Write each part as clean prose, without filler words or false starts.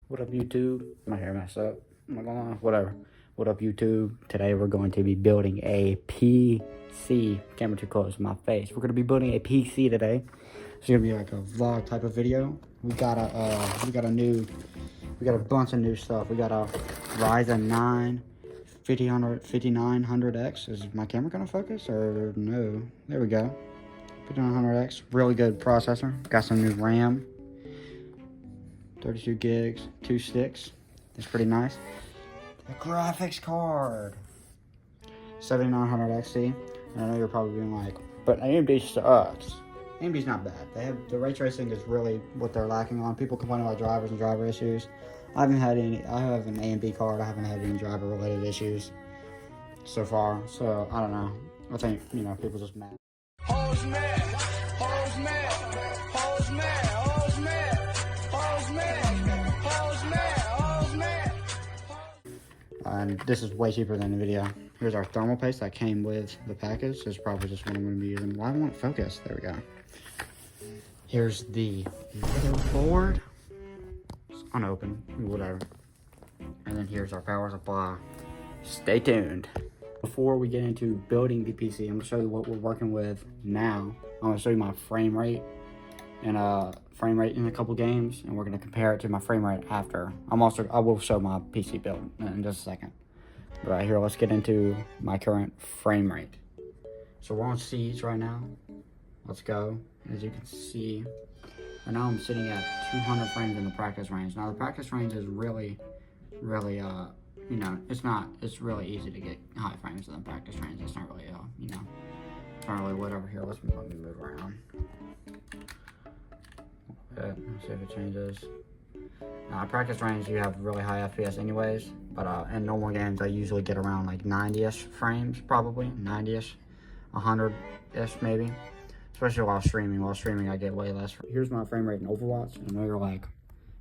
What up, YouTube? My hair messed up. I'm not gonna lie. Whatever. What up, YouTube? Today we're going to be building a PC. Camera too close to my face. We're gonna be building a PC today. It's gonna be like a vlog type of video. We got a bunch of new stuff. We got a Ryzen 9 5900X. Is my camera gonna focus or no? There we go. 5900X. Really good processor. Got some new RAM. 32 gigs, 2 sticks. That's pretty nice. The graphics card. 7900 XT. And I know you're probably being like, but AMD sucks. AMD's not bad. The ray tracing is really what they're lacking on. People complain about drivers and driver issues. I have an AMD card. I haven't had any driver related issues so far. So I don't know. I think, people just mad. And this is way cheaper than the video. Here's our thermal paste that came with the package. This is probably just what I'm going to be using. Why won't it focus? There we go. Here's the motherboard. It's unopened, whatever. And then here's our power supply. Stay tuned. Before we get into building the PC, I'm going to show you what we're working with now. I'm going to show you my frame rate and frame rate in a couple games, and we're going to compare it to my frame rate after. I will show my PC build in just a second. But right here, let's get into my current frame rate. So we're on Siege right now. Let's go. As you can see, right now I'm sitting at 200 frames in the practice range. Now the practice range is really, it's really easy to get high frames in the practice range. It's not really, it's not really whatever. Here, let me move around. Let's see if it changes. Now, at practice range, you have really high FPS anyways, but in normal games, I usually get around like 90-ish frames, probably 90-ish, 100-ish maybe, especially while streaming. While streaming, I get way less. Here's my frame rate in Overwatch, and you're like,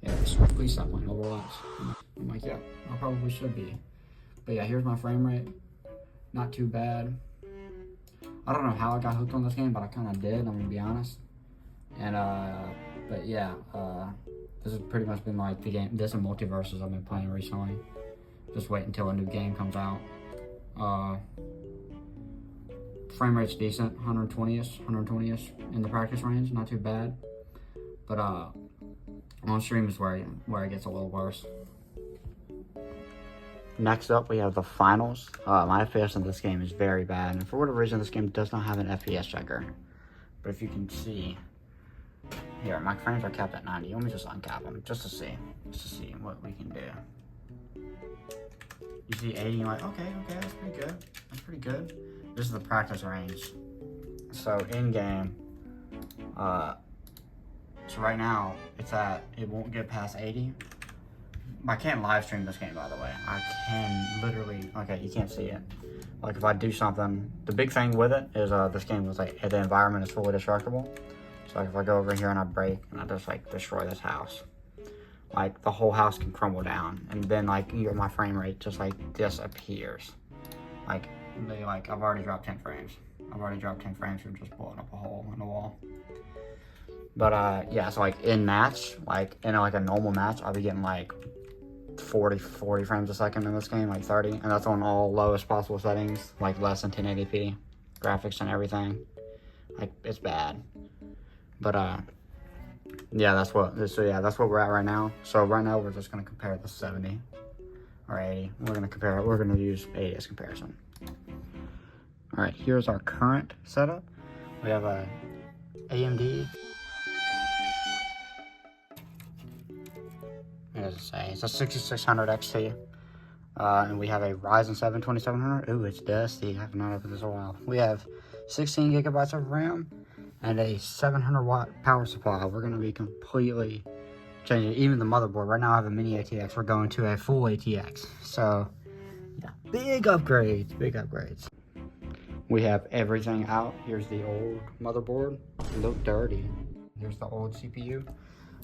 yeah, please stop playing Overwatch. I'm like, yeah, I probably should be. But yeah, here's my frame rate. Not too bad. I don't know how I got hooked on this game, but I kind of did, I'm gonna be honest. And but yeah, this has pretty much been like the game. This and Multiverses I've been playing recently. Just wait until a new game comes out. Frame rate's decent, 120ish in the practice range, not too bad. But on stream is where it gets a little worse. Next up, we have the finals. My FPS in this game is very bad, and for whatever reason, this game does not have an FPS checker. But if you can see. Here, my frames are capped at 90. Let me just uncap them, just to see what we can do. You see 80, you're like, okay, that's pretty good. That's pretty good. This is the practice range. So in game, so right now it won't get past 80. I can't live stream this game, by the way. I can literally, okay, you can't see it. Like if I do something, the big thing with it is this game was like, the environment is fully destructible. So like if I go over here and I break and I just like destroy this house, like the whole house can crumble down, and then like my frame rate just like disappears. Like I've already dropped 10 frames. I've already dropped 10 frames from just blowing up a hole in the wall. But yeah, so like in match, like in like a normal match, I'll be getting like 40 frames a second in this game, like 30, and that's on all lowest possible settings, like less than 1080p graphics and everything. Like it's bad. But yeah, that's what we're at right now. So right now we're just gonna compare the 70 or 80. We're gonna use 80 as comparison. All right, here's our current setup. We have a AMD. What does it say? It's a 6600 XT. And we have a Ryzen 7 2700. Ooh, it's dusty. I have not opened this in a while. We have 16 gigabytes of RAM and a 700 watt power supply. We're going to be completely changing even the motherboard. Right now I have a mini ATX. We're going to a full ATX. So yeah, big upgrades. We have everything out. Here's the old motherboard. It looked dirty. Here's the old CPU.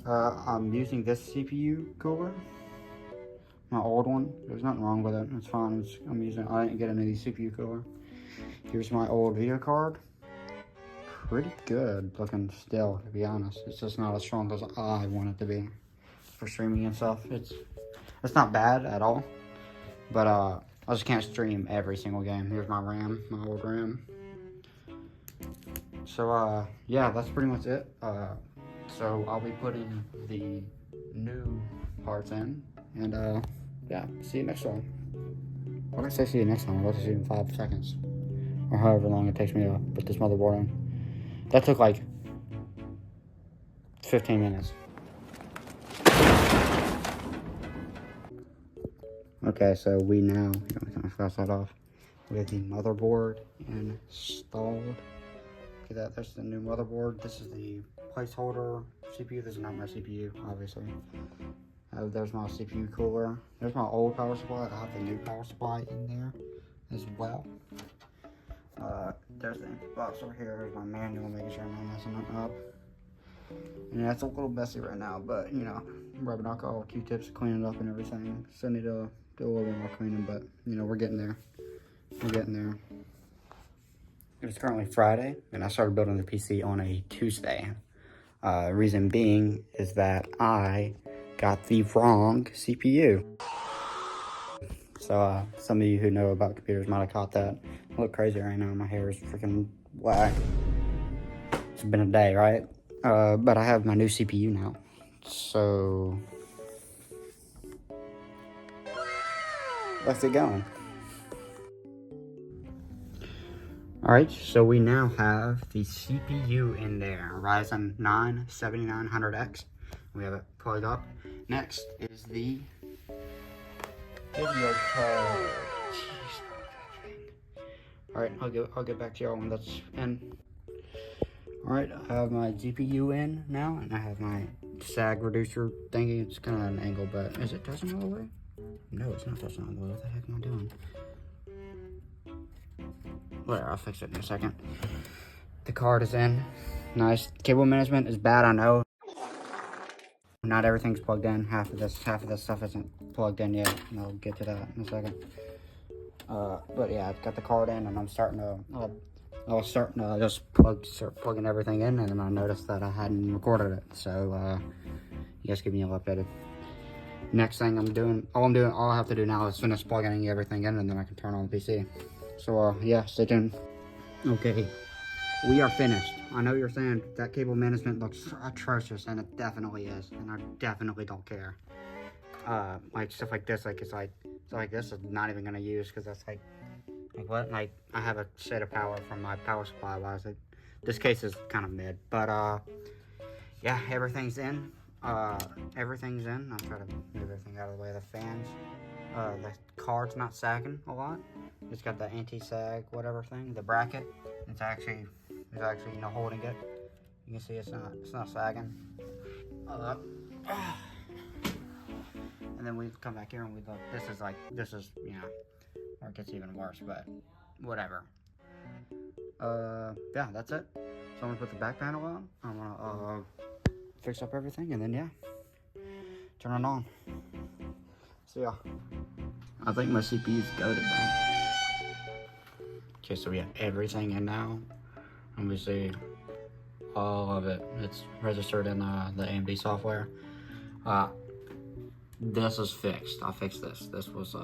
I'm using this CPU cooler. My old one. There's nothing wrong with it. It's fine. I didn't get a new CPU cooler. Here's my old video card. Pretty good looking still, to be honest. It's just not as strong as I want it to be. for streaming and stuff. It's not bad at all, but I just can't stream every single game. Here's my RAM, my old RAM. So yeah, that's pretty much it. So I'll be putting the new parts in, and yeah, see you next time. What did I say see you next time? I'm about to see you in 5 seconds, or however long it takes me to put this motherboard in. That took like 15 minutes. Okay, so we now, let me turn my flashlight off. We have the motherboard installed. Okay, that's the new motherboard. This is the placeholder CPU. This is not my CPU, obviously. There's my CPU cooler. There's my old power supply. I have the new power supply in there as well. There's the box over here. There's my manual, making sure I'm not messing it up. And yeah, it's a little messy right now, but you know, rubbing alcohol, Q-tips, cleaning it up and everything. Still need to do a little bit more cleaning, but you know, we're getting there. We're getting there. It's currently Friday, and I started building the PC on a Tuesday. Reason being is that I got the wrong CPU. So some of you who know about computers might have caught that. I look crazy right now. My hair is freaking black. It's been a day, right? But I have my new CPU now. So let's get going. Alright, so we now have the CPU in there, Ryzen 9 7900X. We have it plugged up. Next is the video card. Alright, I'll get back to y'all when that's in. Alright, I have my GPU in now, and I have my sag reducer thingy. It's kind of an angle, but is it touching all the way? No, it's not touching all the way. What the heck am I doing? Whatever, I'll fix it in a second. The card is in. Nice. Cable management is bad, I know. Not everything's plugged in. Half of this stuff isn't plugged in yet. And I'll get to that in a second. But yeah, I've got the card in, and I was starting to just start plugging everything in, and then I noticed that I hadn't recorded it. So you guys keep me all updated. Next thing all I have to do now is finish plugging everything in, and then I can turn on the PC. So yeah, stay tuned. Okay, we are finished. I know you're saying that cable management looks atrocious, and it definitely is, and I definitely don't care. Like stuff like this, stuff like this is not even gonna use, because that's like what? Like I have a set of power from my power supply. Wise, this case is kind of mid, but yeah, everything's in. Everything's in. I'll try to move everything out of the way. The fans, the card's not sagging a lot. It's got the anti-sag whatever thing. The bracket, it's actually you know, holding it. You can see it's not sagging. And then we come back here and we look. This is you know, or it gets even worse, but whatever. Yeah, that's it. So I'm gonna put the back panel on. I'm gonna fix up everything, and then yeah, turn it on. So yeah, I think my CPU's goated though. Okay, so we have everything in now. Let me see, all of it. It's registered in the AMD software. This is fixed. I fixed this. This was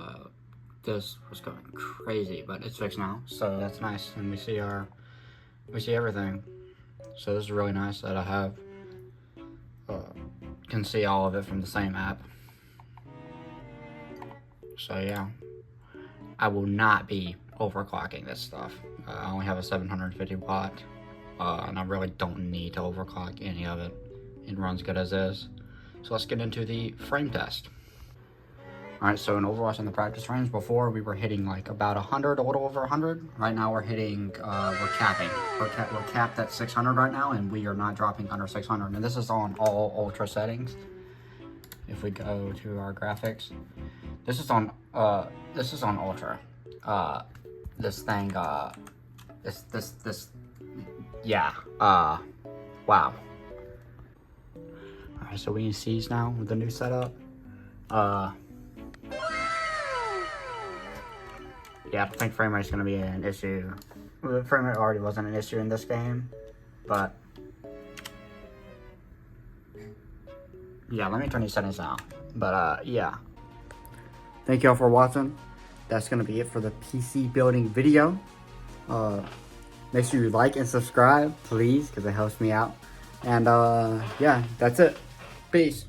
going crazy, but it's fixed now. So that's nice, and we see everything. So this is really nice that I have can see all of it from the same app. So yeah, I will not be overclocking this stuff. I only have a 750 watt, and I really don't need to overclock any of it. It runs good as is. So let's get into the frame test. Alright, so in Overwatch in the practice frames, before we were hitting like about 100, a little over 100. Right now we're hitting, we're capping. We're capped at 600 right now, and we are not dropping under 600. And this is on all ultra settings. If we go to our graphics, this is on ultra. This thing, yeah, wow. Alright, so we can see now with the new setup. Yeah, I think frame rate's gonna be an issue. Well, frame rate already wasn't an issue in this game, but Yeah, let me turn these settings down. But yeah. Thank y'all for watching. That's gonna be it for the PC building video. Make sure you like and subscribe, please, because it helps me out. And yeah, that's it. Peace.